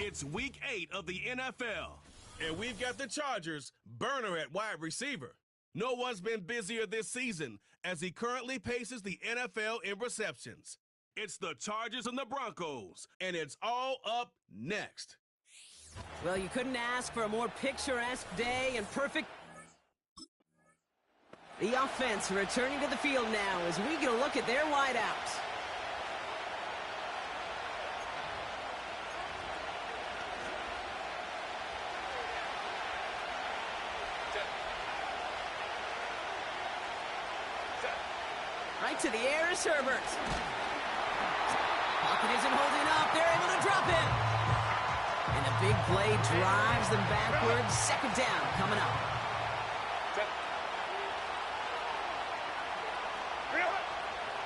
It's week 8 of the NFL, and we've got the Chargers burner at wide receiver. No one's been busier this season as he currently paces the NFL in receptions. It's the Chargers and the Broncos, and it's all up next. Well, you couldn't ask for a more picturesque day and perfect... The offense returning to the field now as we get a look at their wideouts. Right to the air is Herbert. Pocket isn't holding up. They're able to drop it. And a big play drives them backwards. Second down coming up.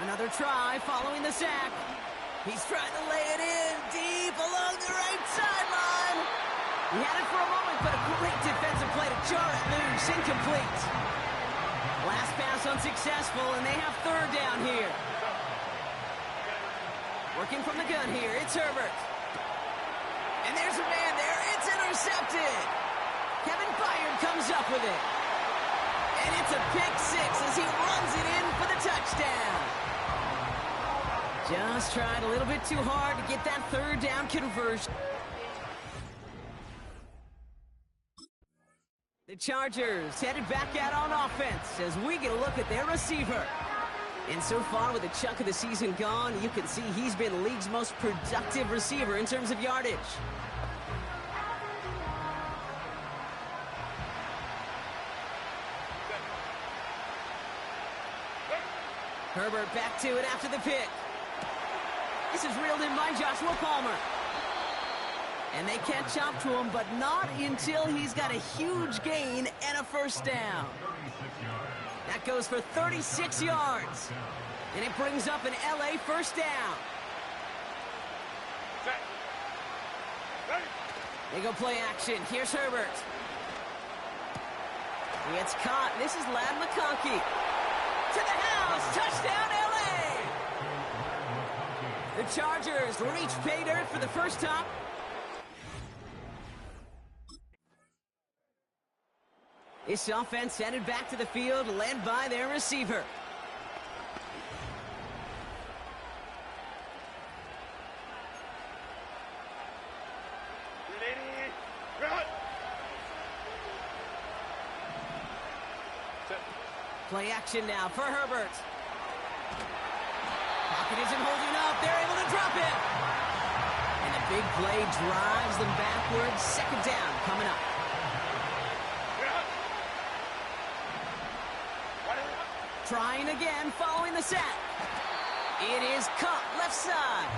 Another try following the sack. He's trying to lay it in deep along the right sideline. He had it for a moment, but a great defensive play to jar it loose. Incomplete. Last pass unsuccessful, and they have third down here. Working from the gun here, it's Herbert. And there's a man there. It's intercepted. Kevin Byard comes up with it. And it's a pick six as he runs it in for the touchdown. Just tried a little bit too hard to get that third down conversion. The Chargers headed back out on offense as we get a look at their receiver. And so far, with a chunk of the season gone, you can see he's been the league's most productive receiver in terms of yardage. Herbert back to it after the pick. This is reeled in by Joshua Palmer. And they catch up to him, but not until he's got a huge gain and a first down. That goes for 36 yards. And it brings up an LA first down. They go play action. Here's Herbert. It's caught. This is Ladd McConkey. To the house. Touchdown, LA. The Chargers reach pay dirt for the first time. This offense headed back to the field, led by their receiver. Play action now for Herbert. Pocket isn't holding up. They're able to drop it. And a big play drives them backwards. Second down coming up. Trying again following the sack. It is caught left side.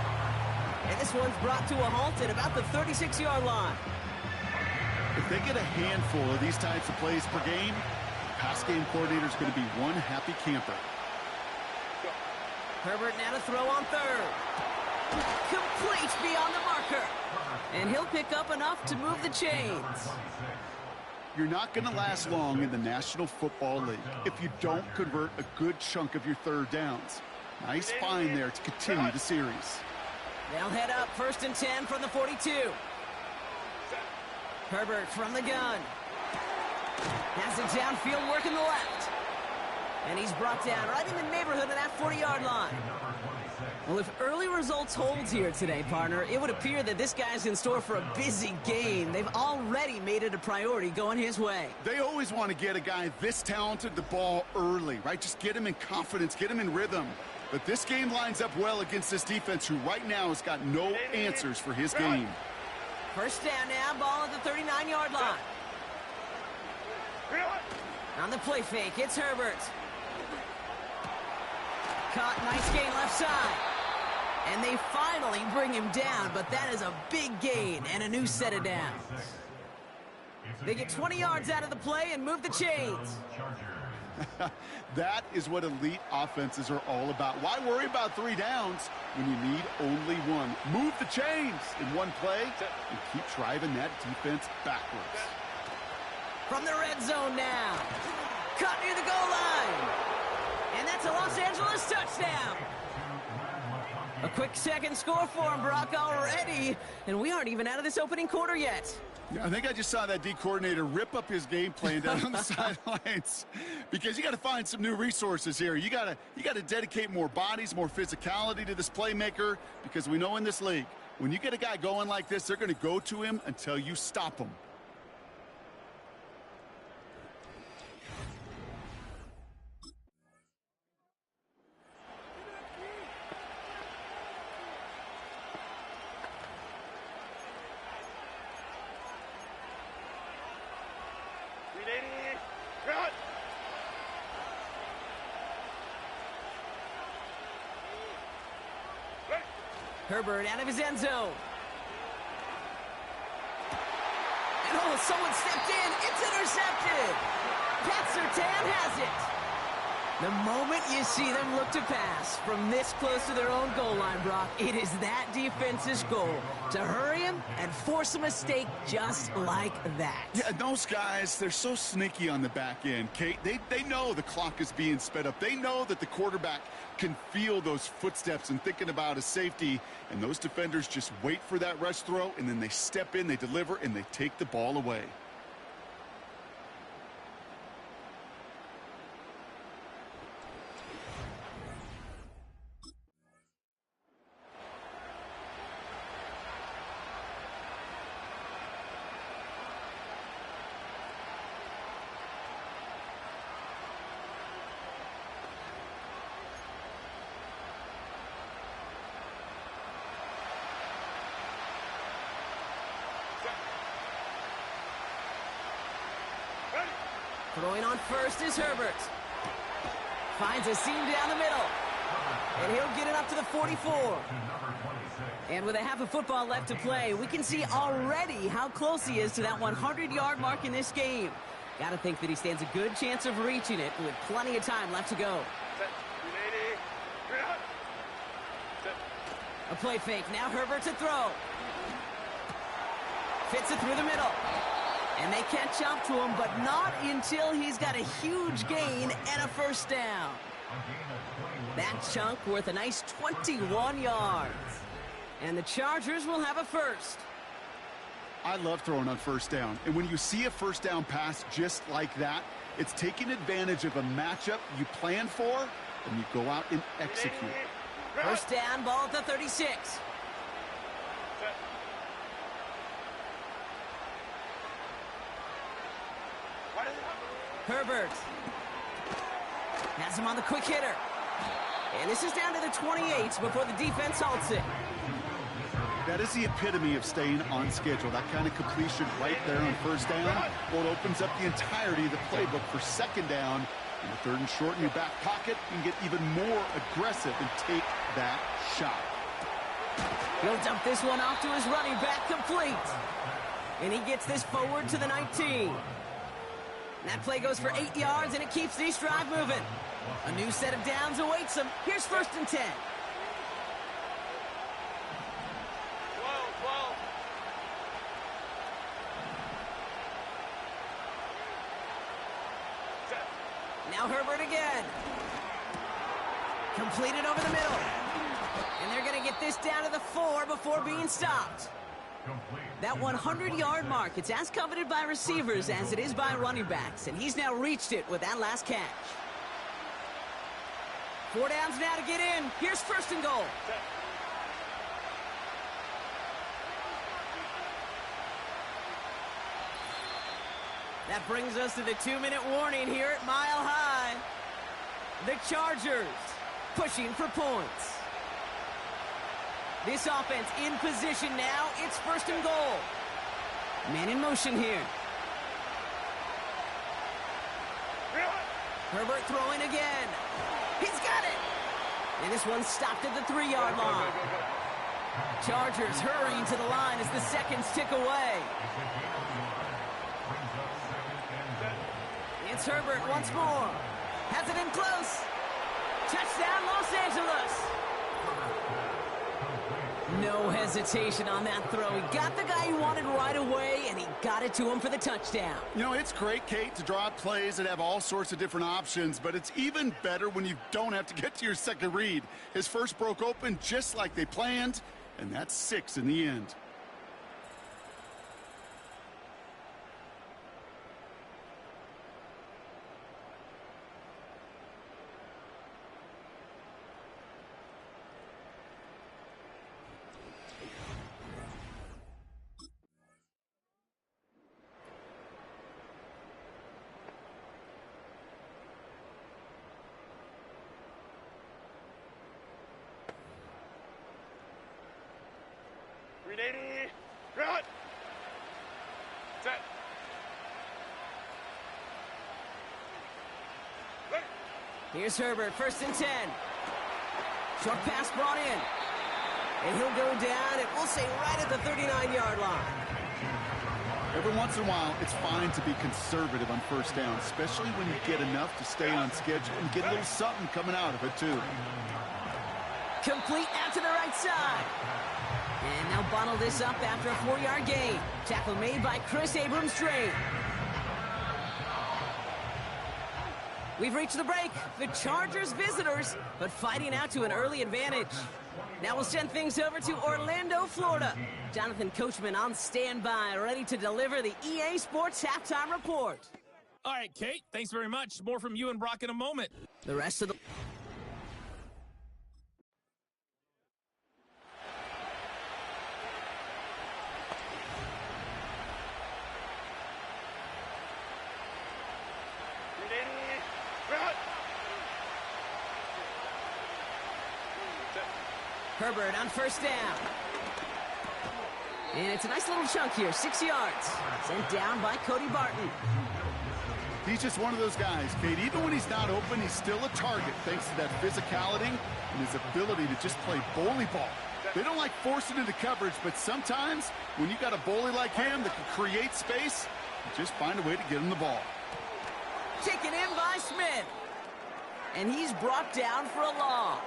And this one's brought to a halt at about the 36-yard line. If they get a handful of these types of plays per game, the pass game coordinator is going to be one happy camper. Herbert now to throw on third. Complete beyond the marker. And he'll pick up enough to move the chains. You're not going to last long in the National Football League if you don't convert a good chunk of your third downs. Nice find there to continue the series. They'll head up 1st and 10 from the 42. Herbert from the gun. Has it downfield working the left. And he's brought down right in the neighborhood of that 40-yard line. Well, if early results hold here today, partner, it would appear that this guy's in store for a busy game. They've already made it a priority going his way. They always want to get a guy this talented the ball early, right? Just get him in confidence, get him in rhythm. But this game lines up well against this defense who right now has got no answers for his game. First down now, ball at the 39-yard line. On the play fake, it's Herbert. Caught, nice gain left side. And they finally bring him down, but that is a big gain and a new set of downs. They get 20 yards out of the play and move the chains. That is what elite offenses are all about. Why worry about 3 downs when you need only one? Move the chains in one play and keep driving that defense backwards. From the red zone now. Cut near the goal line. And that's a Los Angeles touchdown. A quick second score for him, Brock, already. And we aren't even out of this opening quarter yet. Yeah, I think I just saw that D coordinator rip up his game plan down on the sidelines, because you got to find some new resources here. You got to dedicate more bodies, more physicality to this playmaker, because we know in this league, when you get a guy going like this, they're going to go to him until you stop him. Herbert out of his end zone. And oh, someone stepped in. It's intercepted. Pat Surtain has it. The moment you see them look to pass from this close to their own goal line, Brock, it is that defense's goal to hurry him and force a mistake just like that. Yeah, those guys, they're so sneaky on the back end, Kate. They know the clock is being sped up. They know that the quarterback can feel those footsteps and thinking about his safety, and those defenders just wait for that rush throw, and then they step in, they deliver, and they take the ball away. Throwing on first is Herbert. Finds a seam down the middle. And he'll get it up to the 44. And with a half a football left to play, we can see already how close he is to that 100-yard mark in this game. Got to think that he stands a good chance of reaching it with plenty of time left to go. A play fake. Now Herbert to throw. Fits it through the middle. And they catch up to him, but not until he's got a huge gain and a first down. That chunk worth a nice 21 yards. And the Chargers will have a first. I love throwing on first down. And when you see a first down pass just like that, it's taking advantage of a matchup you plan for, and you go out and execute. First down, ball at the 36. Herbert has him on the quick hitter. And this is down to the 28 before the defense halts it. That is the epitome of staying on schedule. That kind of completion right there on first down. Well, it opens up the entirety of the playbook for second down. In the third and short in your back pocket, you can get even more aggressive and take that shot. He'll dump this one off to his running back, complete. And he gets this forward to the 19. That play goes for 8 yards, and it keeps this drive moving. A new set of downs awaits him. Here's first and 10. Now Herbert again. Completed over the middle. And they're going to get this down to the 4 before being stopped. That 100-yard mark, it's as coveted by receivers as it is by running backs, and he's now reached it with that last catch. 4 downs now to get in. Here's first and goal. That brings us to the 2-minute warning here at Mile High. The Chargers pushing for points. This offense in position now. It's first and goal. Man in motion here. Herbert throwing again. He's got it. And this one stopped at the 3-yard line. Chargers hurrying to the line as the seconds tick away. It's Herbert once more. Has it in close. Touchdown, Los Angeles. No hesitation on that throw. He got the guy he wanted right away, and he got it to him for the touchdown. You know, it's great, Kate, to draw up plays that have all sorts of different options, but it's even better when you don't have to get to your second read. His first broke open just like they planned, and that's 6 in the end. Ready, run! Set. Ready. Here's Herbert, 1st and 10. Short pass brought in. And he'll go down, and we'll say right at the 39-yard line. Every once in a while, it's fine to be conservative on 1st down, especially when you get enough to stay on schedule and get a little something coming out of it, too. Complete out to the right side. And they'll bottle this up after a 4-yard gain. Tackle made by Chris Abrams-Drain. We've reached the break. The Chargers visitors, but fighting out to an early advantage. Now we'll send things over to Orlando, Florida. Jonathan Coachman on standby, ready to deliver the EA Sports Halftime Report. All right, Kate, thanks very much. More from you and Brock in a moment. The rest of the... Herbert on 1st down. And it's a nice little chunk here, 6 yards. Sent down by Cody Barton. He's just one of those guys, Kate. Even when he's not open, he's still a target thanks to that physicality and his ability to just play bully ball. They don't like forcing into coverage, but sometimes when you got a bully like him that can create space, you just find a way to get him the ball. Taken in by Smith. And he's brought down for a loss.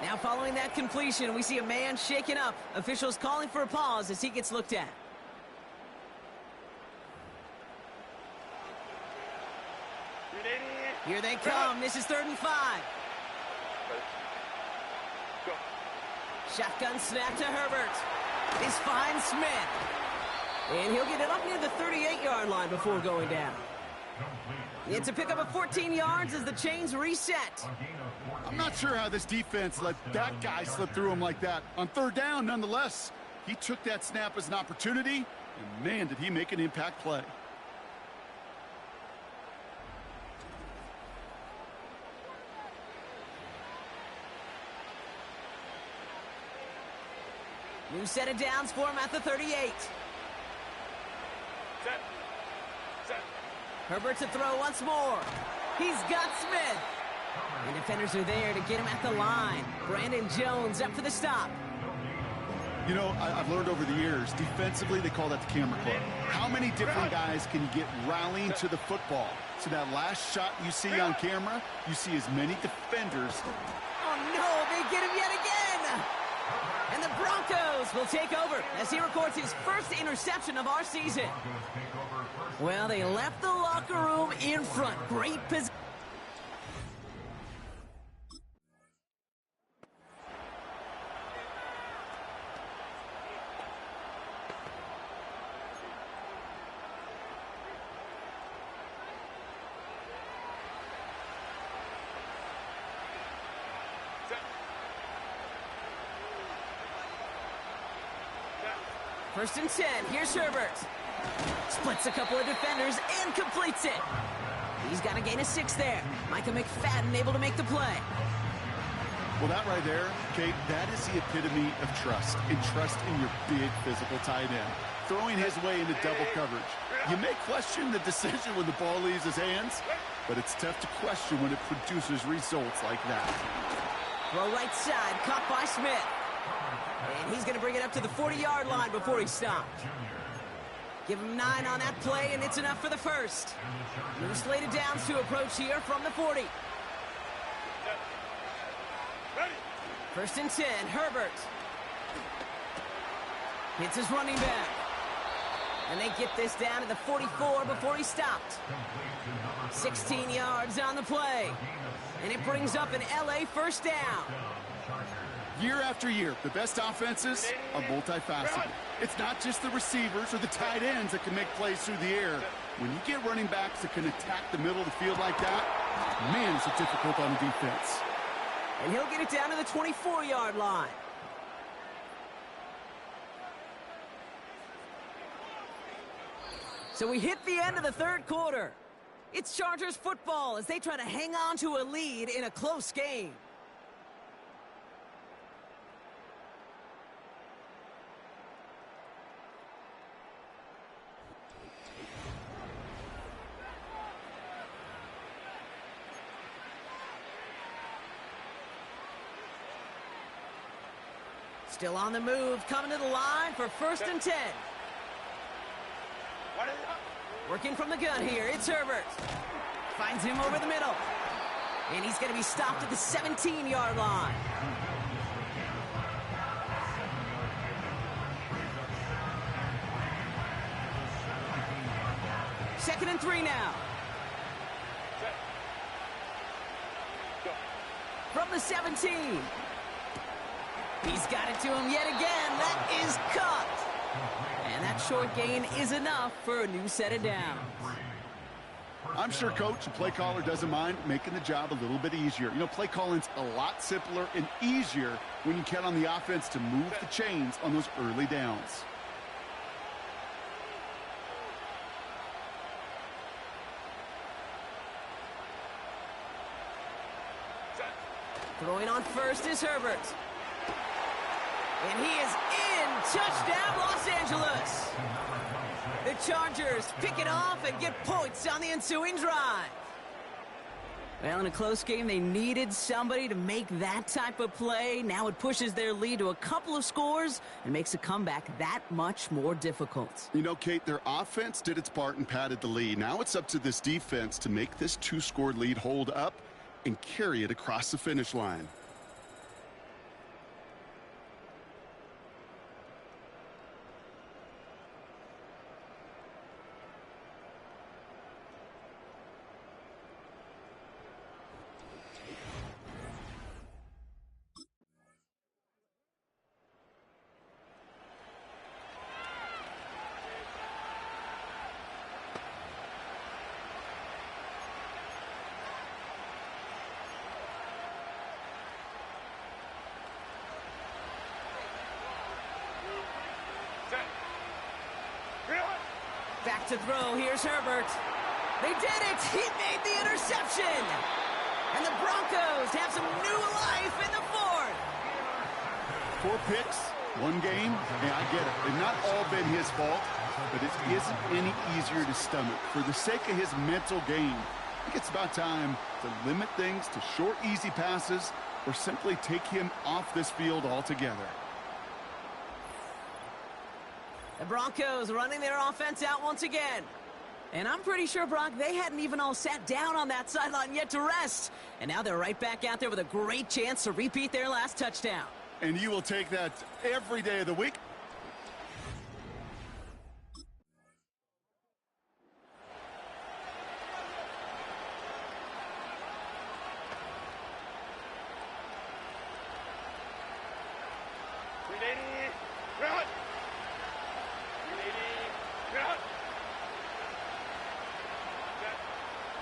Now following that completion, we see a man shaken up. Officials calling for a pause as he gets looked at. Here they come. This is 3rd and 5. Go. Shotgun snap to Herbert. This finds Smith. And he'll get it up near the 38-yard line before going down. It's a pickup of 14 yards as the chains reset. I'm not sure how this defense let that guy slip through him like that. On 3rd down, nonetheless, he took that snap as an opportunity, and man, did he make an impact play. New set of downs for him at the 38. Set. Set. Herbert to throw once more. He's got Smith. And defenders are there to get him at the line. Brandon Jones up for the stop. You know, I've learned over the years, defensively, they call that the camera club. How many different guys can you get rallying to the football? So that last shot you see on camera, you see as many defenders. Oh, no, they get him yet again. And the Broncos will take over as he records his first interception of our season. Well, they left the locker room in front. Great position. First and 10. Here's Herbert. Splits a couple of defenders and completes it. He's got a gain of 6 there. Micah McFadden able to make the play. Well, that right there, Kate, that is the epitome of trust. And trust in your big physical tight end. Throwing his way into double coverage. You may question the decision when the ball leaves his hands, but it's tough to question when it produces results like that. Throw right side, caught by Smith. And he's going to bring it up to the 40-yard line before he stopped. Give him 9 on that play, and it's enough for the first. New slated downs to approach here from the 40. Ready. First and 10, Herbert. Hits his running back. And they get this down to the 44 before he stopped. 16 yards on the play. And it brings up an LA first down. Year after year, the best offenses are multifaceted. It's not just the receivers or the tight ends that can make plays through the air. When you get running backs that can attack the middle of the field like that, man, is it difficult on the defense. And he'll get it down to the 24-yard line. So we hit the end of the third quarter. It's Chargers football as they try to hang on to a lead in a close game. Still on the move, coming to the line for 1st and 10. Working from the gun here, it's Herbert. Finds him over the middle. And he's going to be stopped at the 17-yard line. Second and 3 now. From the 17. He's got it to him yet again. That is caught. And that short gain is enough for a new set of downs. I'm sure Coach, the play caller, doesn't mind making the job a little bit easier. You know, play calling's a lot simpler and easier when you count on the offense to move the chains on those early downs. Throwing on first is Herbert. And he is in. Touchdown, Los Angeles. The Chargers pick it off and get points on the ensuing drive. Well, in a close game, they needed somebody to make that type of play. Now it pushes their lead to a couple of scores and makes a comeback that much more difficult. You know, Kate, their offense did its part and padded the lead. Now it's up to this defense to make this 2-score lead hold up and carry it across the finish line. Back to throw. Here's Herbert. They did it. He made the interception. And the Broncos have some new life in the fourth. 4 picks, 1 game. Yeah, I get it. They've not all been his fault, but it isn't any easier to stomach. For the sake of his mental game, I think it's about time to limit things to short, easy passes or simply take him off this field altogether. The Broncos running their offense out once again. And I'm pretty sure, Brock, they hadn't even all sat down on that sideline yet to rest. And now they're right back out there with a great chance to repeat their last touchdown. And you will take that every day of the week.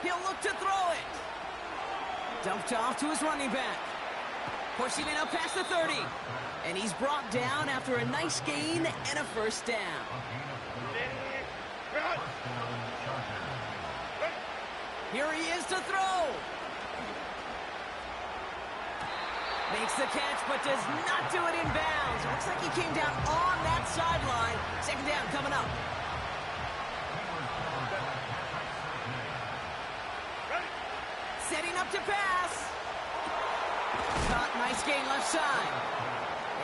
He'll look to throw it. Dumped off to his running back. Pushing it up past the 30. And he's brought down after a nice gain and a first down. Here he is to throw. Makes the catch, but does not do it in bounds. It looks like he came down on that sideline. Second down coming up. Setting up to pass. Caught, nice gain left side.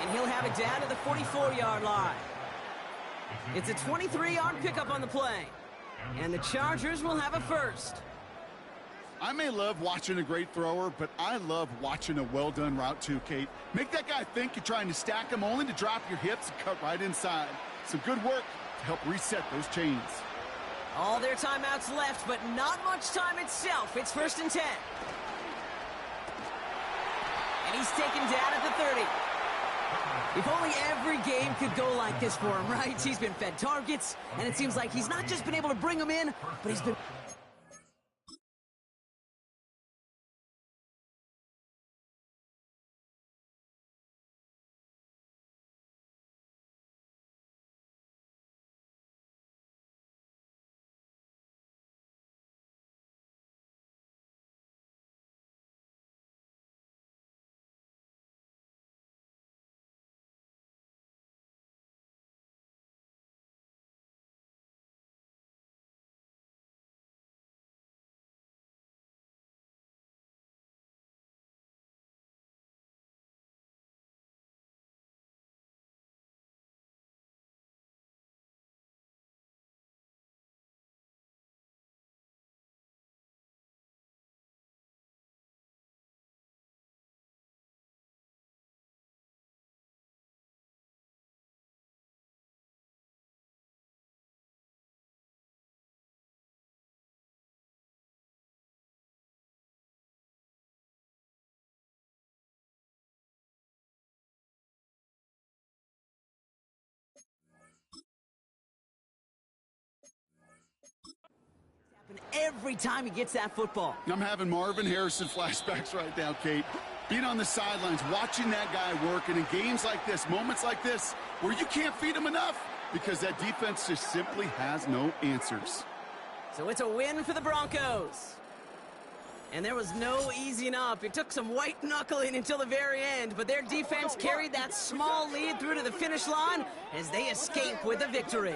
And he'll have it down to the 44-yard line. It's a 23-yard pickup on the play. And the Chargers will have a first. I may love watching a great thrower, but I love watching a well-done route too, Kate. Make that guy think you're trying to stack him only to drop your hips and cut right inside. Some good work to help reset those chains. All their timeouts left, but not much time itself. It's 1st and 10. And he's taken down at the 30. If only every game could go like this for him, right? He's been fed targets, and it seems like he's not just been able to bring them in, but he's been... Every time he gets that football. I'm having Marvin Harrison flashbacks right now, Kate. Being on the sidelines, watching that guy work, and in games like this, moments like this, where you can't feed him enough because that defense just simply has no answers. So it's a win for the Broncos. And there was no easing up. It took some white knuckling until the very end, but their defense carried that small lead through to the finish line as they escape with a victory.